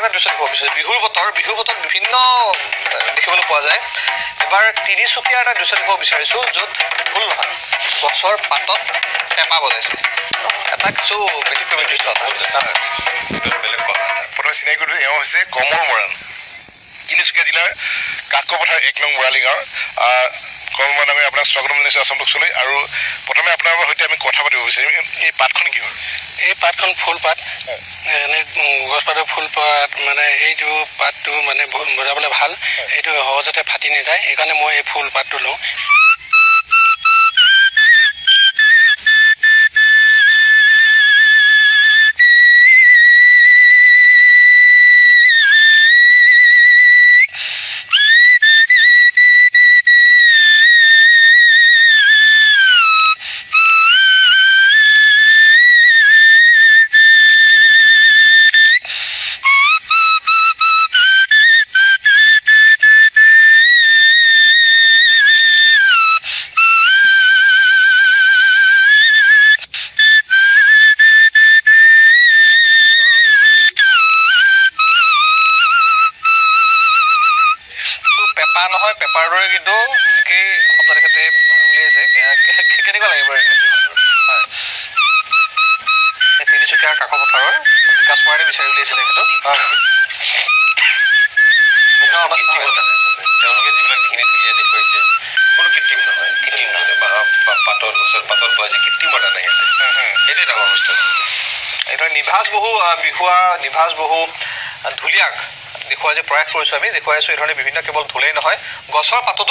এটা দৃশ্য দেখুৱাব বিচাৰিছোঁ বিহুৰ বতৰত বিভিন্ন দেখিবলৈ পোৱা যায় এবাৰ তিনিচুকীয়াৰ এটা দৃশ্য দেখুৱাব বিচাৰিছোঁ য'ত ভুল নহয় গছৰ পাতত পেঁপা বজাইছে এটা কিছু ব্যতিক্ৰমী দৃশ্য বেলেগ প্ৰথমে চিনাকি কৰিছোঁ এওঁ হৈছে কমৰ মৰাণ তিনিচুকীয়া জিলাৰ কাকপথাৰ 1 নং বৰালি গাঁৱৰ কমৰ মৰাণ আমি আপোনাক স্বাগতম জনাইছোঁ আসাম টকশ্ব'লৈ আৰু প্ৰথমে আপোনাৰ সৈতে আমি কথা পাতিব বিচাৰিম এই পাতখন কি হ'ল এই পাতখন ফুলপাত এনে গছপাতৰ ফুলপাত মানে এইটো পাতটো মানে বজাবলৈ ভাল এইটো সহজতে ফাটি নাযায় সেইকাৰণে মই এই ফুলপাতটো লওঁ পেঁপা নহয় পেঁপাৰ দৰে কিন্তু একেই শব্দ তেখেতে উলিয়াইছে কেনেকুৱা লাগে বাৰু হয় এই তিনিচুকীয়াৰ কাকপথাৰৰ বিকাশ মৰাণে বিচাৰি উলিয়াইছে তেখেতক তেওঁলোকে যিবিলাক যিখিনি ধুনীয়া দেখুৱাইছে কোনো কৃত্ৰিম নহয় পাতৰ গছৰ পাতত বজাইছে কৃত্ৰিমতা নাই ইয়াতে সেইটোৱে ডাঙৰ বস্তু এইদৰে নিভাঁজ বহু ঢুলীয়াক দেখুওৱা যে প্ৰয়াস কৰিছোঁ আমি দেখুৱাই আছোঁ এই ধৰণে বিভিন্ন কেৱল ঢোলেই নহয় গছৰ পাততো